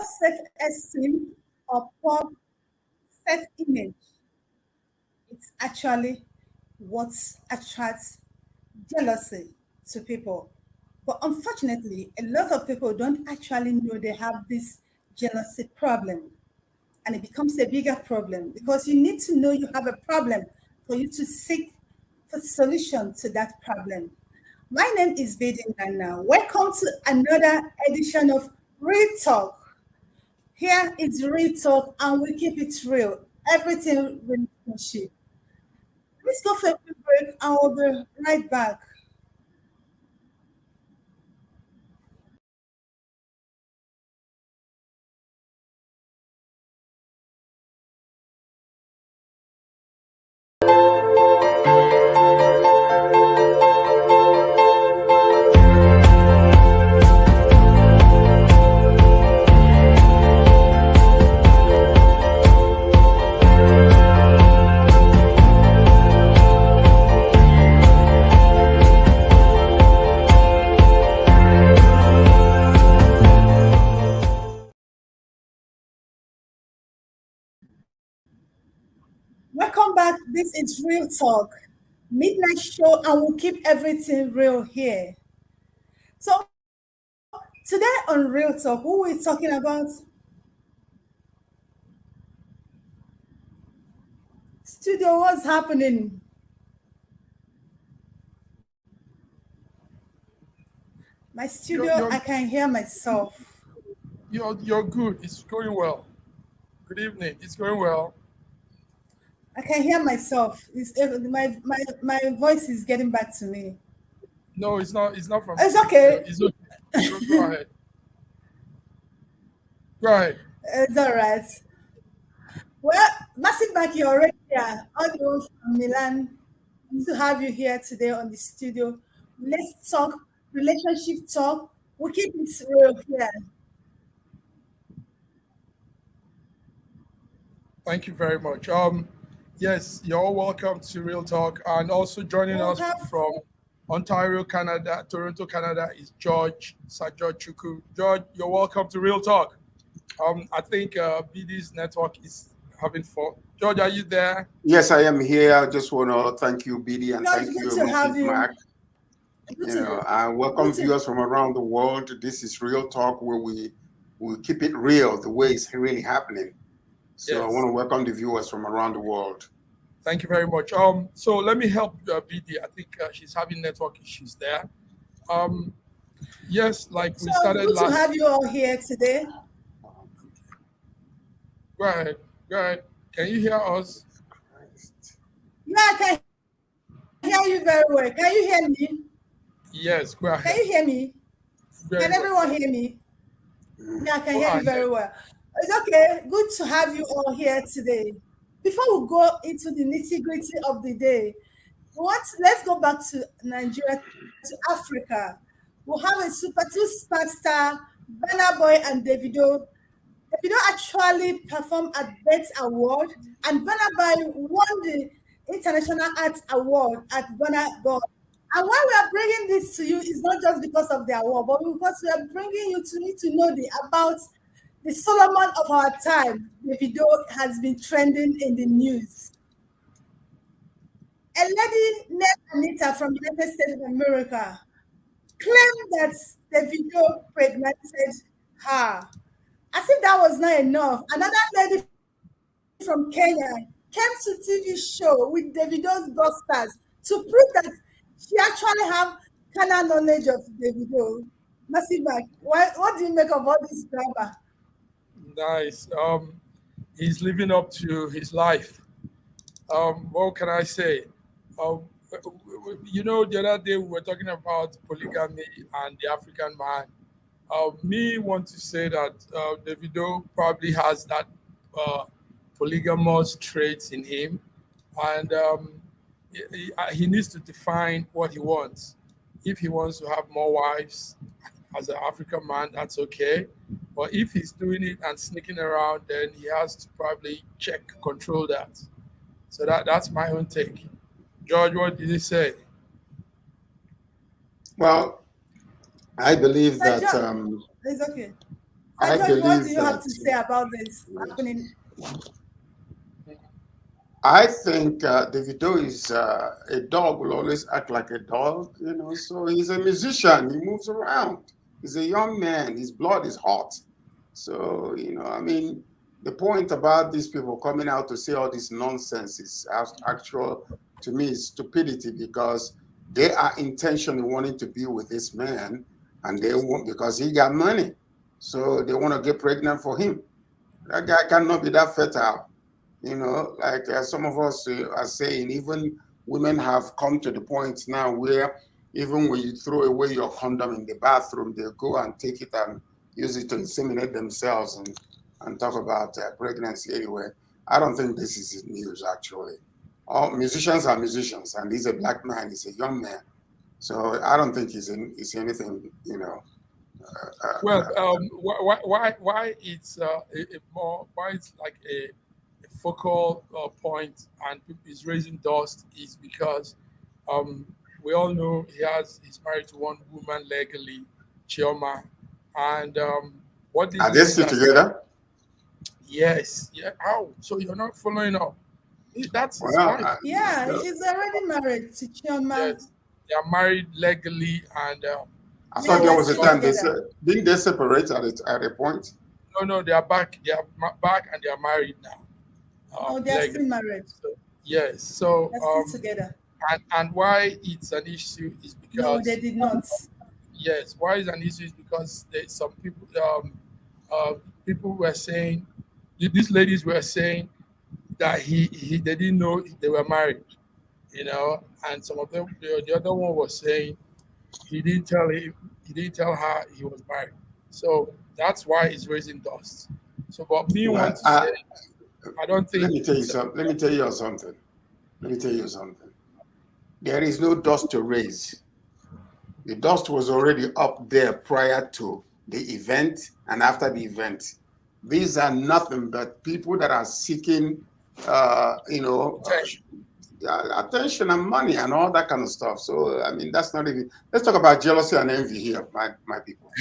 Self-esteem or poor self-image, it's actually what attracts jealousy to people. But unfortunately, a lot of people don't actually know they have this jealousy problem. And it becomes a bigger problem because you need to know you have a problem for you to seek for solution to that problem. My name is Bedin Nana. Welcome to another edition of Real Talk. Here is Real Talk and we keep it real. Everything relationship. Let's go for a quick break and we'll be right back. Welcome back. This is Real Talk, midnight show, and we'll keep everything real here. So today on Real Talk, who we're talking about studio, what's happening? My You're studio, you're I can hear myself. you're good. It's going well. Good evening. It's going well. I can hear myself. My voice is getting back to me. No, it's not. It's not from It's you. okay. It's okay. Go ahead. Go ahead. It's all right. Well, Massive Back, you're already here. All the way from Milan. Good to have you here today on the studio. Let's talk relationship talk. We'll keep it real here. Thank you very much. Yes, you're all welcome to Real Talk, and also joining We'll us have from Ontario, Canada, Toronto, Canada is George Sir George Chuku. George, you're welcome to Real Talk. I think BD's network is having fun. George, are you there? Yes, I am here. I just want to thank you, BD, and George, thank good you, to have Mrs. you. Mark. Good to And good welcome to viewers from around the world. This is Real Talk, where we keep it real, the way it's really happening. So I want Yes. to welcome the viewers from around the world. Thank you very much. So let me help BD. I think she's having network issues there. Um, yes, like we so started good to last. have you all here today. Go ahead. Go ahead. Can you hear us? Yeah, I can hear you very well. Can you hear me? Yes. Go Can ahead. you hear me? Very Can well. everyone hear me? Yeah, I can Go hear you ahead. very well. It's okay. Good to have you all here today. Before we go into the nitty-gritty of the day, let's go back to Nigeria, to Africa. We'll have a two superstar, Burna Boy and Davido. Davido actually performed at BET Award, and Burna Boy won the International Arts Award at Burna Boy. And why we are bringing this to you is not just because of the award, but because we are bringing you to need to know about the Solomon of our time. Davido has been trending in the news. A lady named Anita from United States of America claimed that Davido pregnanted her. As if that was not enough, another lady from Kenya came to TV show with Davido's daughters to prove that she actually have carnal knowledge of Davido. Massive Mac, what do you make of all this drama? Nice. He's living up to his life. What can I say? Um, you know, the other day we were talking about polygamy and the African man. Me want to say that Davido probably has that uh, polygamous traits in him, and he needs to define what he wants. If he wants to have more wives as an African man, that's okay. But if he's doing it and sneaking around, then he has to probably check, control that. So that's my own take. George, what did he say? Well, I believe Sir that George, it's okay. Sir I George, what do believe you have that to say about this happening? I think Davido is a dog will always act like a dog, you know. So he's a musician. He moves around. He's a young man. His blood is hot. So you know, I mean, the point about these people coming out to say all this nonsense is actual to me is stupidity because they are intentionally wanting to be with this man, and they want because he got money, so they want to get pregnant for him. That guy cannot be that fertile. You know, like some of us are saying, even women have come to the point now where even when you throw away your condom in the bathroom, they go and take it and use it to inseminate themselves and talk about pregnancy anyway. I don't think this is news, actually. All musicians are musicians, and he's a black man, he's a young man. So I don't think he's anything, you know. Well, why it's a more why it's like a focal point and people is raising dust is because um, we all know he's married to one woman legally, Chioma, and what this Are they means still that together? yes, yeah, how so you're not following up? That's his Well, wife. Yeah, he's already married to Chioma. Yes, they are married legally, and I Yeah, thought there they're was a still but time they together. said, didn't they separate at a point? no, they are back. They are back, and they are married now, No, they're legally. still married. So, yes. So They're still together. and why it's an issue is No, they because did not. yes, why it's an issue is because there's some people people were saying these ladies were saying that he they didn't know they were married, you know, and some of them the other one was saying he didn't tell her he was married. So that's why it's raising dust. So but me want Well, to say I don't let think me tell you it's something. Let me tell you something. Let me tell you something. There is no dust to raise. The dust was already up there prior to the event and after the event. These are nothing but people that are seeking, you know, attention. attention and money and all that kind of stuff. So, I mean, that's not even. Let's talk about jealousy and envy here, my people,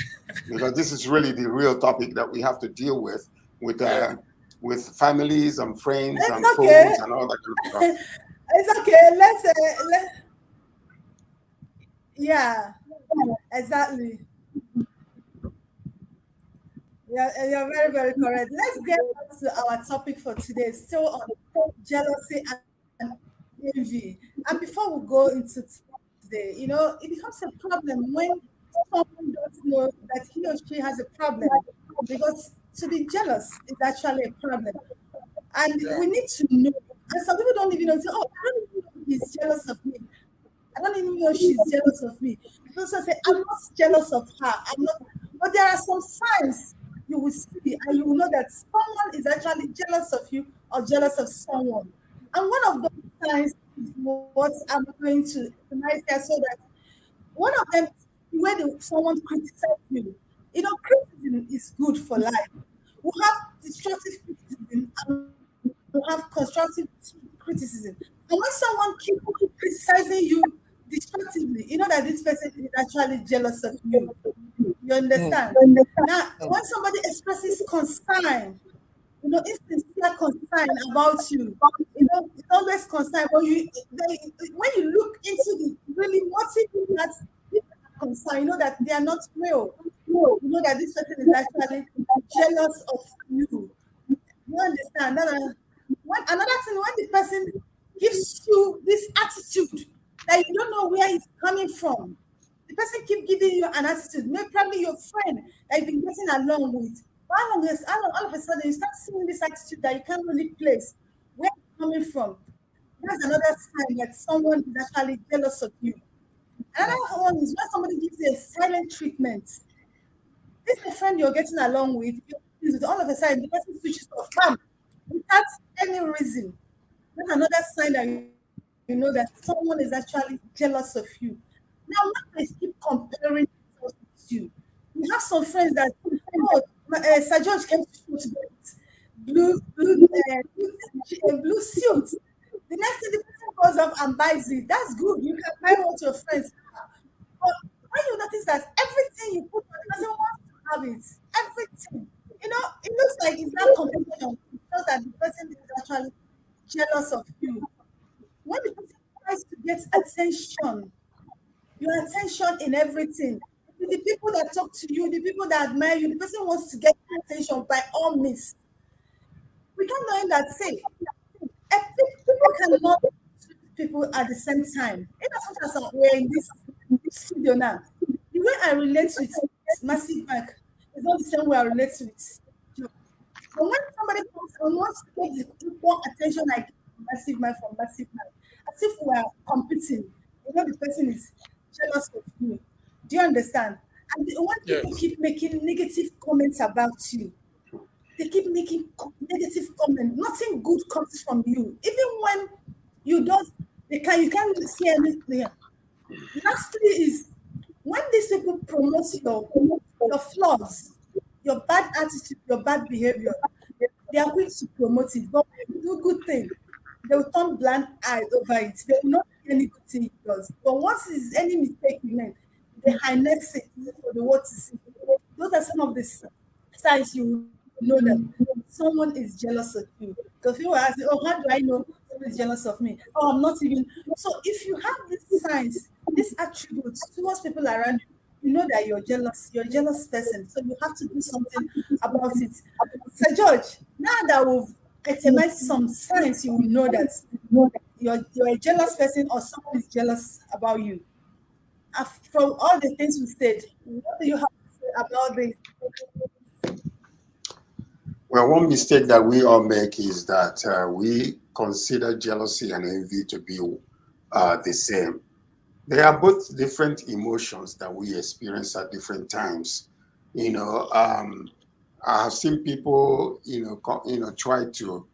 because this is really the real topic that we have to deal Yeah. with families and friends and It's okay. foes and all that kind of stuff. It's okay. Yeah, exactly. Yeah, you're very, very correct. Let's get back to our topic for today, still on jealousy and envy. And before we go into today, it becomes a problem when someone doesn't know that he or she has a problem, because to be jealous is actually a problem. And Yeah. we need to know. And some people don't even know, say, oh, I don't even know he's jealous of me. I don't even know she's jealous of me. People say, I'm not jealous of her. I'm not. But there are some signs you will see, and you will know that someone is actually jealous of you or jealous of someone. And one of those signs is what I'm going to tonight here, so that one of them is the way someone criticizes you. Criticism is good for life. We have destructive criticism and we have constructive criticism. And when someone keeps criticizing you destructively, you know that this person is actually jealous of you. You Mm, understand? Now, when somebody expresses concern, insincere concern about you, it's always concern. But when you look into the really motive that people are concerned, you know that they are not real. You know that this person is actually jealous of you. You understand? Another thing, when the person gives you this attitude that you don't know where it's coming from, the person keep giving you an attitude. Maybe probably your friend that you've been getting along with. But all of a sudden you start seeing this attitude that you can't really place where it's coming from. That's another sign that someone is actually jealous of you. Another one is when somebody gives you a silent treatment. This is a friend you're getting along with, all of a sudden the person switches off, bam, without any reason. That's another sign that you know that someone is actually jealous of you. Now, when they keep comparing themselves with you, you have some friends that, oh, Sir George came to school today with blue suit. The next thing the person goes up and buys it. That's good. You can buy what your friends have. But when you notice that everything you put on, the person wants to have it, everything. It looks like it's not competition. It's just that the person is actually jealous of you. When the person tries to get attention, your attention in everything. The people that talk to you, the people that admire you, the person wants to get attention by all means. We don't know that, say, people cannot treat people at the same time. In as much as we're in this studio now, the way I relate with Massive Bank is not the same way I relate with Joe. But when somebody comes and wants to take the equal attention I give to Massive Man from Massive Man, as if we are competing, the person is jealous of you. Do you understand? And when people Yes. keep making negative comments about you, they keep making negative comments. Nothing good comes from you. Even when you don't, you can't see anything. Lastly, is when these people promote your flaws, your bad attitude, your bad behavior, they are quick to promote it. But when you do good thing, they will turn blind eyes over it. They will not see any good thing it does. But once it's any mistake you make, they harness it for the world to see. Those are some of the signs you know that someone is jealous of you. Because people ask, oh, how do I know someone is jealous of me? Oh, I'm not even. So if you have these signs, these attributes towards people around you, you know that you're jealous. You're a jealous person. So you have to do something about it. Sir George, now that we've itemized some signs, you will know that you're a jealous person or someone is jealous about you. From all the things we said, what do you have to say about this? Well, one mistake that we all make is that we consider jealousy and envy to be the same. They are both different emotions that we experience at different times. You know, I have seen people, try to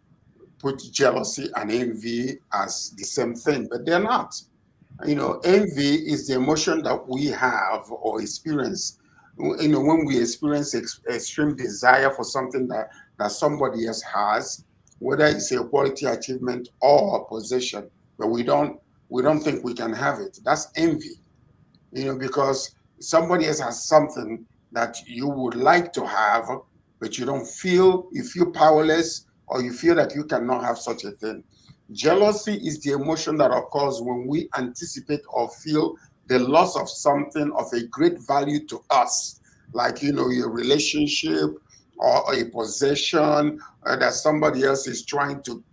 put jealousy and envy as the same thing, but they're not. Envy is the emotion that we have or experience, when we experience extreme desire for something that somebody else has, whether it's a quality achievement or a possession, but we don't think we can have it. That's envy, because somebody else has something that you would like to have, but you feel powerless, or you feel that you cannot have such a thing. Jealousy is the emotion that occurs when we anticipate or feel the loss of something of a great value to us, like, a relationship or a possession that somebody else is trying to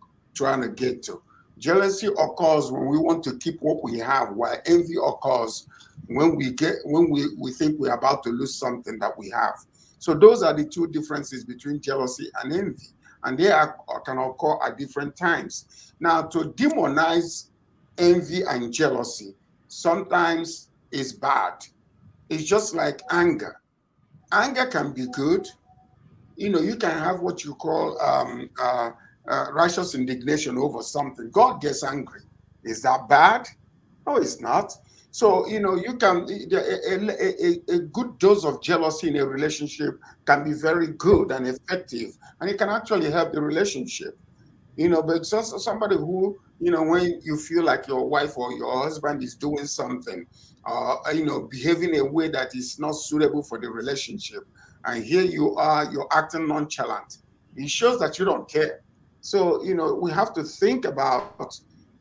get to. Jealousy occurs when we want to keep what we have, while envy occurs when we think we're about to lose something that we have. So those are the two differences between jealousy and envy, and can occur at different times. Now, to demonize envy and jealousy sometimes is bad. It's just like anger. Anger can be good. You can have what you call righteous indignation over something. God gets angry. Is that bad? No, it's not. So, you can, a good dose of jealousy in a relationship can be very good and effective, and it can actually help the relationship. But just somebody who, when you feel like your wife or your husband is doing something, behaving a way that is not suitable for the relationship, and here you're acting nonchalant, it shows that you don't care. So, we have to think about,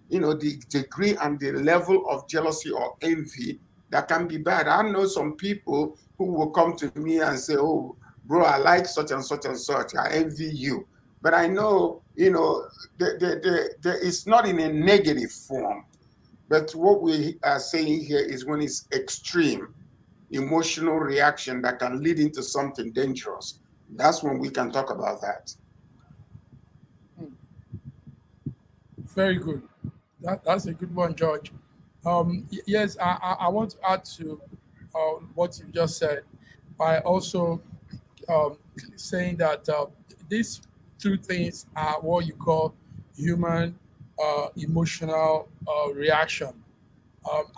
the degree and the level of jealousy or envy that can be bad. I know some people who will come to me and say, oh, bro, I like such and such and such. I envy you. But I know, it's not in a negative form. But what we are saying here is when it's extreme emotional reaction that can lead into something dangerous. That's when we can talk about that. Very good. That's a good one, George. Yes, I want to add to what you just said by also um, saying that these two things are what you call human emotional reaction.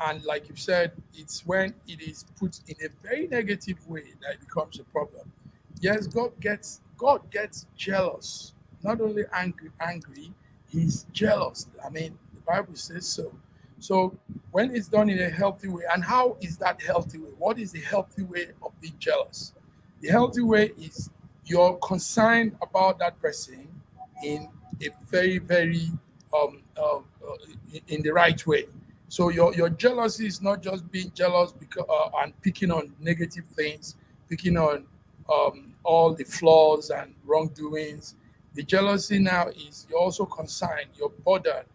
And like you said, it's when it is put in a very negative way that it becomes a problem. Yes, God gets jealous. Not only angry, he's jealous. I mean, the Bible says so. So when it's done in a healthy way, and how is that healthy way? What is the healthy way of being jealous? The healthy way is you're concerned about that person in a very, very in the right way. So your jealousy is not just being jealous because and picking on negative things, picking on all the flaws and wrongdoings. The jealousy now is you're also concerned, you're bothered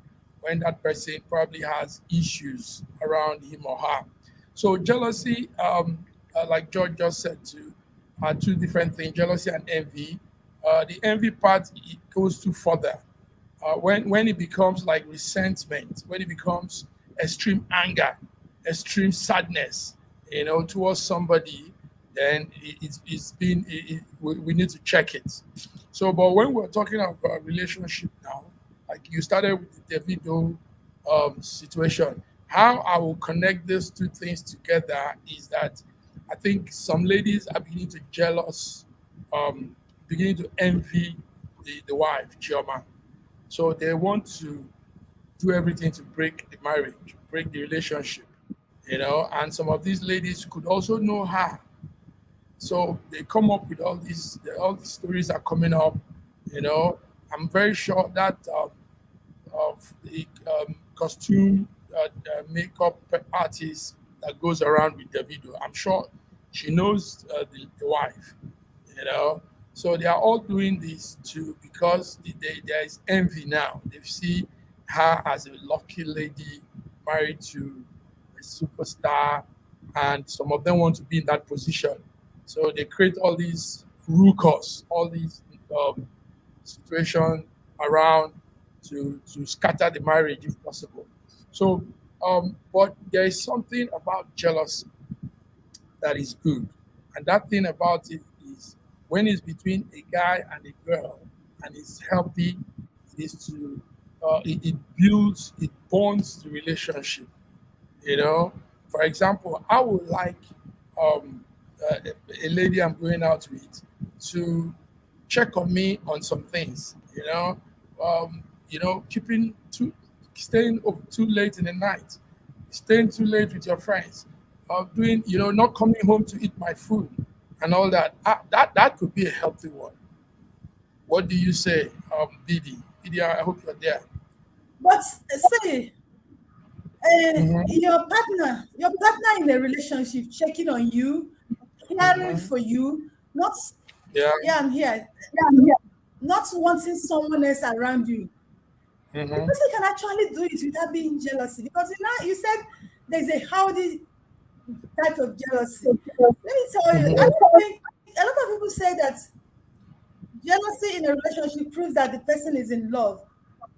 when that person probably has issues around him or her. So jealousy, like George just said, too, are two different things: jealousy and envy. The envy part it goes too further when it becomes like resentment, when it becomes extreme anger, extreme sadness, towards somebody, then we need to check it. So, but when we're talking about relationship now, like you started with the Davido situation, how I will connect those two things together is that I think some ladies are beginning to jealous, beginning to envy the wife, Chioma. So they want to do everything to break the marriage, break the relationship, And some of these ladies could also know her. So they come up with all these stories are coming up, you know. I'm very sure that of the costume makeup artist that goes around with Davido. I'm sure she knows the wife, you know. So they are all doing this too because there is envy now. They see her as a lucky lady married to a superstar, and some of them want to be in that position. So they create all these ruckus, all these um, situation around to scatter the marriage if possible. So, but there is something about jealousy that is good, and that thing about it is when it's between a guy and a girl, and it's healthy, it is to it builds, it bonds the relationship. You know, for example, I would like a lady I'm going out with to check on me on some things. Keeping staying up too late in the night, staying too late with your friends, doing, not coming home to eat my food and all that. That could be a healthy one. What do you say, BD? BD, I hope you're there. But say, Hmm. your partner in a relationship checking on you, caring Hmm. for you, not, Yeah. yeah, I'm here, not wanting someone else around you. The Hmm. person can actually do it without being jealousy because you said there's a healthy type of jealousy. Let me tell you, I Hmm. don't think a lot of people say that jealousy in a relationship proves that the person is in love.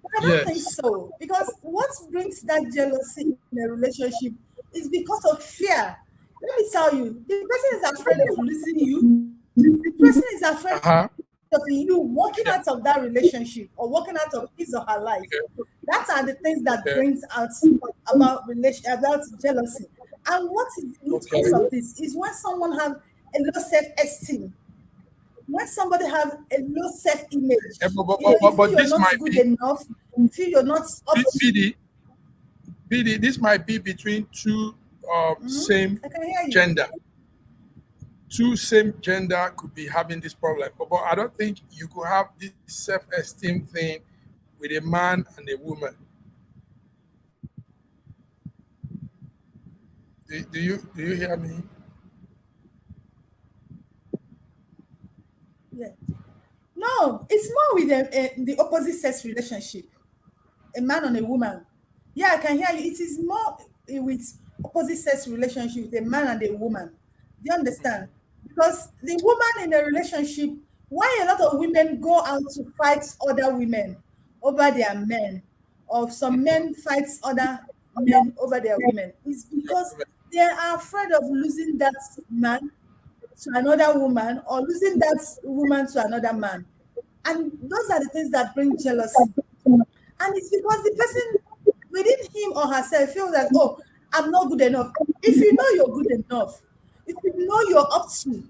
But I don't think Yes. so because what brings that jealousy in a relationship is because of fear. Let me tell you, the person is afraid of losing you. The person is afraid of Uh-huh. you walking out of that Okay. relationship or walking out of his or her life. Okay. That are the things that Okay. brings out about jealousy. And what is the root Okay. cause of this is when someone have a low self-esteem, when somebody have a low Eh, self-image, you feel but you're this not might good be enough, you feel you're not up to. BD, this might be between two same I can hear you. gender. Two same gender could be having this problem. But I don't think you could have this self-esteem thing with a man and a woman. Do you hear me? Yeah. No, it's more with the opposite sex relationship, a man and a woman. Yeah, I can hear you. It is more with opposite sex relationship with a man and a woman. Do you understand? Because the woman in a relationship, why a lot of women go out to fight other women over their men? or some men fights other men over their women is because they are afraid of losing that man to another woman or losing that woman to another man. And those are the things that bring jealousy. And it's because the person within him or herself feels like, oh, I'm not good enough. If you know you're good enough, if you know you're up to,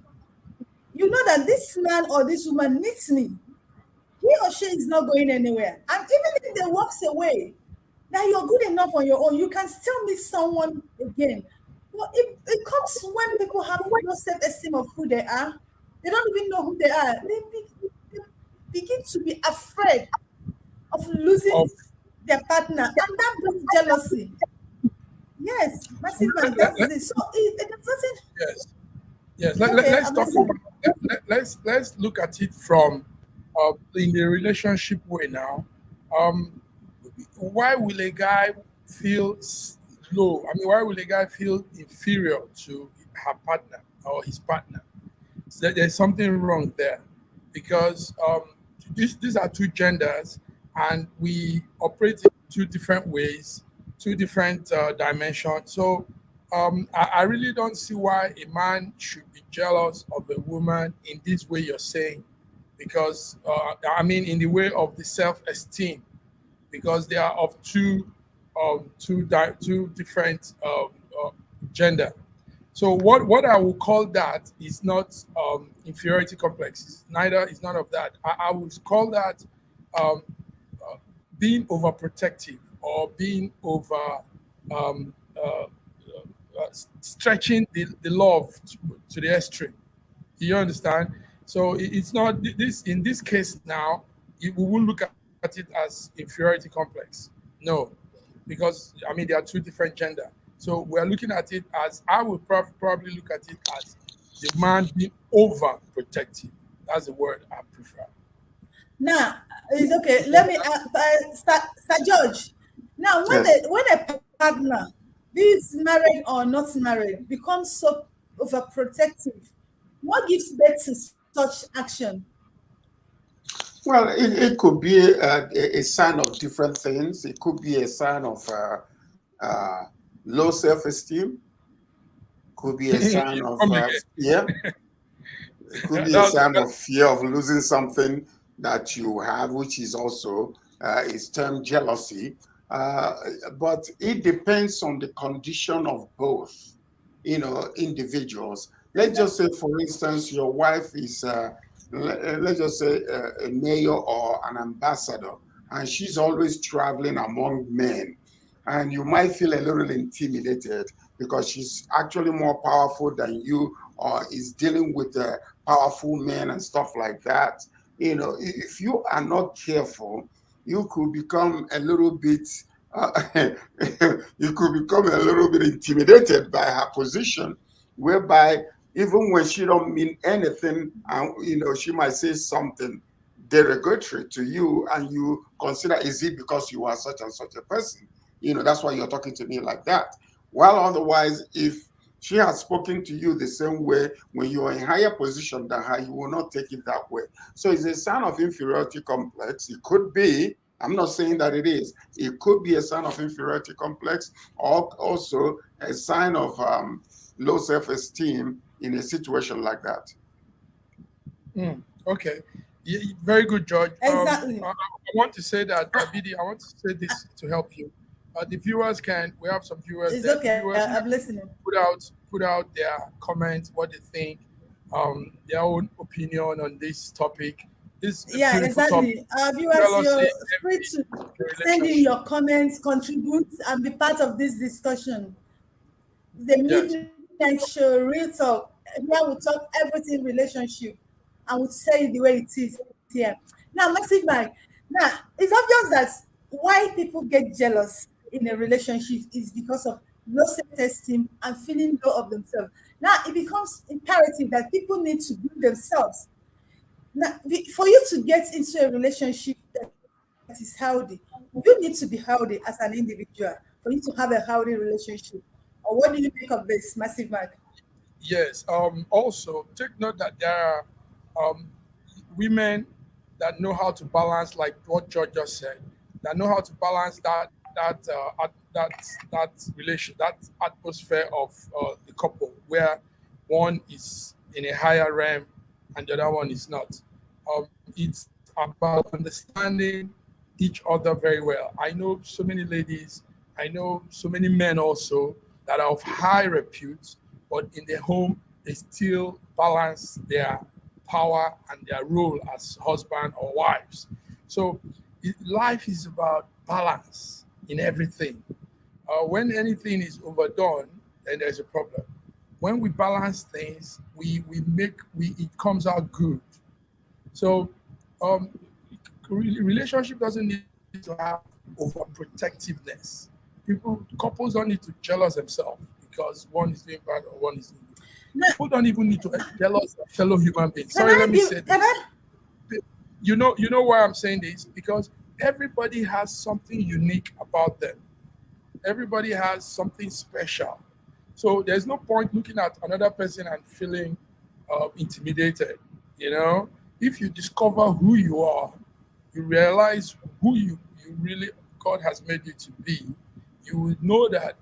you know that this man or this woman needs me. He or she is not going anywhere. And even if they walks away, that you're good enough on your own, you can still meet someone again. But it comes when people have no self-esteem of who they are. They don't even know who they are. They begin to be afraid of Of losing their partner, and that brings jealousy. Yes, massive man, let, that is let, it. So it doesn't. yes, yes. Okay, Let's I'm talk about listening. let's look at it from in the relationship way now. Um, why will a guy feel low? I mean, why will a guy feel inferior to her partner or his partner? So there's something wrong there because these are two genders and we operate in two different ways, two different dimensions. So I really don't see why a man should be jealous of a woman in this way you're saying, because I mean, in the way of the self esteem, because they are of two different gender. So what I will call that is not inferiority complex. It's none of that. I would call that um, uh, being overprotective or being over um, stretching the love to the extreme. You understand? So it's not this in this case now. We won't look at it as inferiority complex. No, because I mean there are two different gender. So we're looking at it as I would probably look at it as the man being overprotective. That's the word I prefer. Now it's okay. Let me Sir George. Now Yes. when a partner, be it married or not married, becomes so overprotective, what gives birth to such action? Well, it could be a sign of different things. It could be a sign of uh, low self-esteem. Could be a sign of Come again. fear. It could be a That's sign of fear of losing something that you have, which is also is termed jealousy. Uh, but it depends on the condition of both, individuals. Let's just say, for instance, your wife is, let's just say, a mayor or an ambassador, and she's always traveling among men. And you might feel a little intimidated because she's actually more powerful than you or is dealing with powerful men and stuff like that. If you are not careful, you could become a little bit uh, you could become a little bit intimidated by her position, whereby even when she don't mean anything, and she might say something derogatory to you, and you consider, is it because you are such and such a person? That's why you're talking to me like that. While otherwise, if she has spoken to you the same way when you are in higher position than her, you will not take it that way. So it's a sign of inferiority complex. It could be, I'm not saying that it is, it could be a sign of inferiority complex or also a sign of low self-esteem in a situation like that. okay. Very good, George. Exactly. I want to say that, BD, I want to say this to help you. The viewers can, we have some viewers It's there. The okay. viewers can I'm listening. put out their comments, what they think, their own opinion on this topic. This is a Yeah, beautiful topic. exactly. Viewers, Jealousy, you're free envy, to in send in relationship. your comments, contribute, and be part of this discussion. The Yes. midnight show, real talk. Here we talk everything relationship, and we say it the way it is here. Now, Massive Mike. Now, it's obvious that why people get jealous in a relationship is because of low self-esteem and feeling low of themselves. Now, it becomes imperative that people need to build themselves. Now, for you to get into a relationship that is healthy, you need to be healthy as an individual for you to have a healthy relationship. Or what do you make of this, Massive Mark? Yes. Also, take note that there are um, women that know how to balance, like what George just said, that know how to balance that relation, that atmosphere of the couple, where one is in a higher realm and the other one is not. It's about understanding each other very well. I know so many ladies, I know so many men also that are of high repute, but in their home they still balance their power and their role as husband or wives. So life is about balance in everything. When anything is overdone, then there's a problem. When we balance things, we it comes out good. So, um, relationship doesn't need to have overprotectiveness. Couples don't need to jealous themselves because one is doing bad or one is doing good. Now, People don't even need to jealous their fellow human beings. can Sorry, I let me give? say Can this. I? You know why I'm saying this? Because everybody has something unique about them. Everybody has something special. So there's no point looking at another person and feeling intimidated. You know, if you discover who you are, you realize who you really God has made you to be. You will know that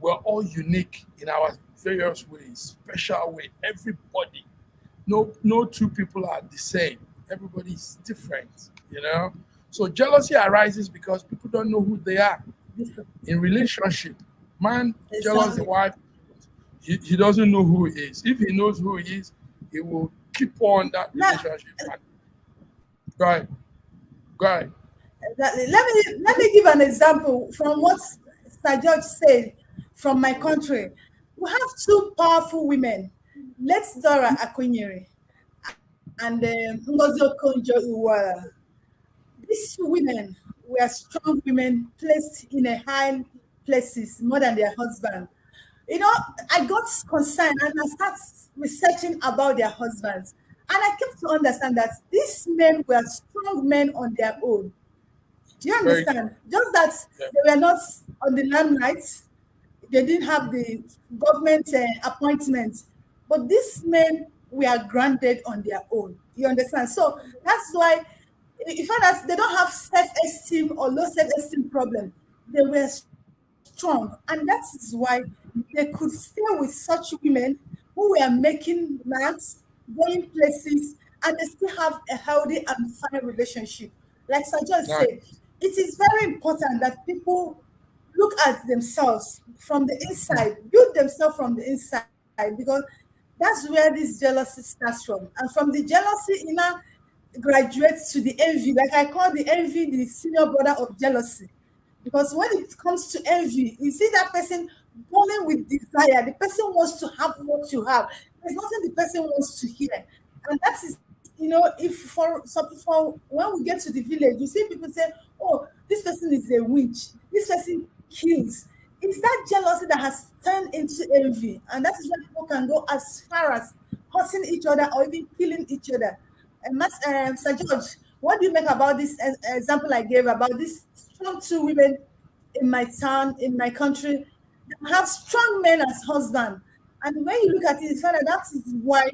we're all unique in our various ways, special way. Everybody, no two people are the same. Everybody is different. You know, so jealousy arises because people don't know who they are in relationship. Man jealous the Exactly. wife, he doesn't know who he is. If he knows who he is, he will keep on that Now, relationship. And go ahead, go ahead. exactly. Let me give an example from what Sir George said from my country. We have two powerful women. Let's Dora Akunyere and Ngozi Okonjo-Iweala. These women were strong women placed in a high places more than their husband. You know, I got concerned and I started researching about their husbands. And I came to understand that these men were strong men on their own. Do you Very true. understand? Just that Yeah. they were not on the limelight, they didn't have the government appointments, but these men were granted on their own. You understand? So that's why you find that they don't have self-esteem or low self-esteem problem. They were strong, and that is why they could stay with such women who were making marks, going places, and they still have a healthy and fine relationship. Like Sir George Nice. said, it is very important that people look at themselves from the inside, build themselves from the inside, because that's where this jealousy starts from. And from the jealousy, graduates to the envy. Like I call the envy the senior brother of jealousy. Because when it comes to envy, you see that person burning with desire. The person wants to have what you have. There's nothing the person wants to hear. And that is, if for when we get to the village, you see people say, "Oh, this person is a witch. This person kills." It's that jealousy that has turned into envy, and that is why people can go as far as hurting each other or even killing each other. And Sir George, what do you make about this example I gave about these strong two women in my town, in my country, that have strong men as husband? And when you look at it, you find that that is why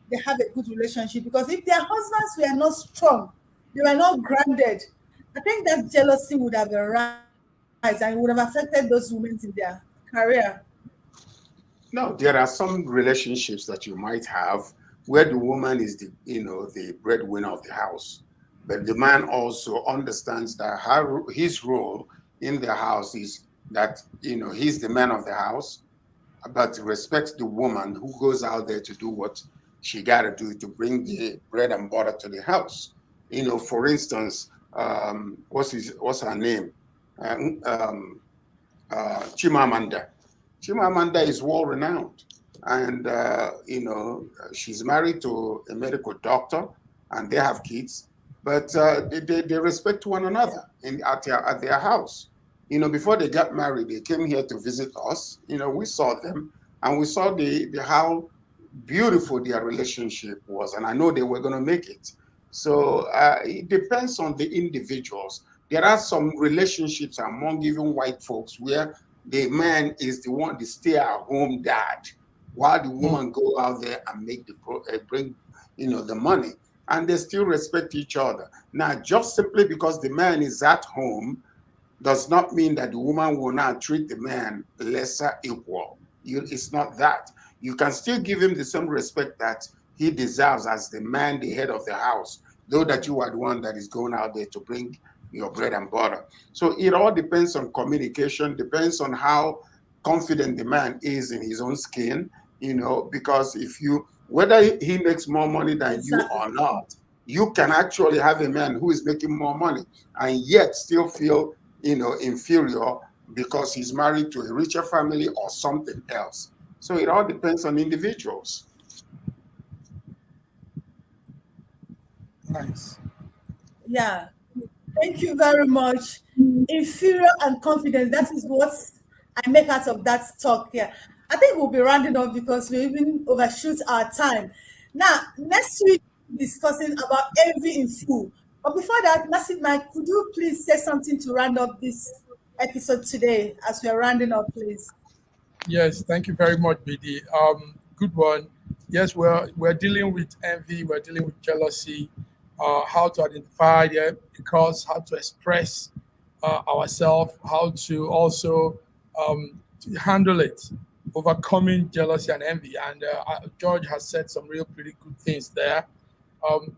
they have a good relationship. Because if their husbands were not strong, they were not grounded, I think that jealousy would have arisen and it would have affected those women in their career. No, there are some relationships that you might have where the woman is the breadwinner of the house, but the man also understands that his role in the house is that he's the man of the house, but respects the woman who goes out there to do what she got to do to bring the bread and butter to the house. For instance, what's her name? Uh, um, Chimamanda. Chimamanda is world renowned, and she's married to a medical doctor, and they have kids. But they respect one another at their house. Before they got married, they came here to visit us. We saw them, and we saw the how beautiful their relationship was, and I know they were going to make it. So it depends on the individuals. There are some relationships among even white folks where the man is the one, the stay-at-home dad, while the Mm. woman go out there and bring, the money. and they still respect each other. Now, just simply because the man is at home does not mean that the woman will not treat the man lesser equal. It's not that. You can still give him the same respect that he deserves as the man, the head of the house, though that you are the one that is going out there to bring your bread and butter. So it all depends on communication, depends on how confident the man is in his own skin, because whether he makes more money than you Exactly. or not, you can actually have a man who is making more money and yet still feel inferior because he's married to a richer family or something else. So it all depends on individuals. Nice. Yeah. Thank you very much. Inferior and confident. That is what I make out of that talk here. I think we'll be rounding up because we even overshoot our time. Now, next week, discussing about envy in full. But before that, Massive Mike, could you please say something to round up this episode today as we are rounding up, please? Yes, thank you very much, BD. Good one. Yes, we're dealing with envy, we're dealing with jealousy, how to identify them, because how to express ourselves, how to also to handle it, overcoming jealousy and envy. And George has said some real pretty good things there.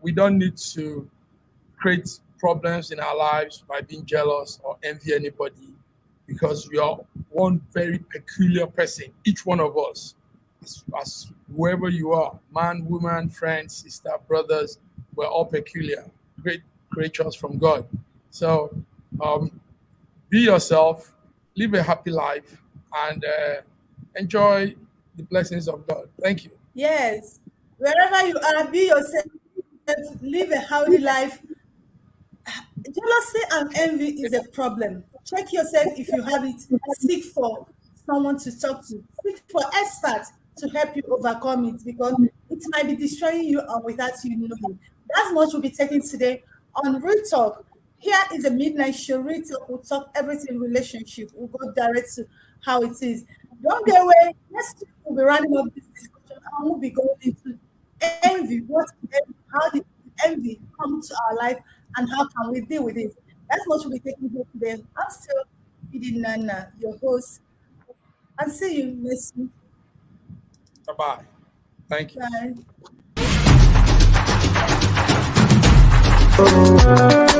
We don't need to create problems in our lives by being jealous or envy anybody, because we are one very peculiar person, each one of us, as whoever you are, man, woman, friend, sister, brothers, we're all peculiar, great creatures from God. So be yourself, live a happy life, and enjoy the blessings of God. Thank you. Yes. Wherever you are, be yourself, live a healthy life. Jealousy and envy is a problem. Check yourself if you have it. Seek for someone to talk to. Seek for experts to help you overcome it because it might be destroying you and without you knowing. That's much we'll be taking today on Real Talk. Here is a midnight show. Real Talk will talk everything relationship. We'll go direct to how it is. Don't get away. Next week we'll be running up this discussion and we'll be going into envy. How did envy come to our life and how can we deal with it? That's what we'll be taking here today. I'm still feeding Nana, your host. And see you next week. Bye bye. Thank you. Bye.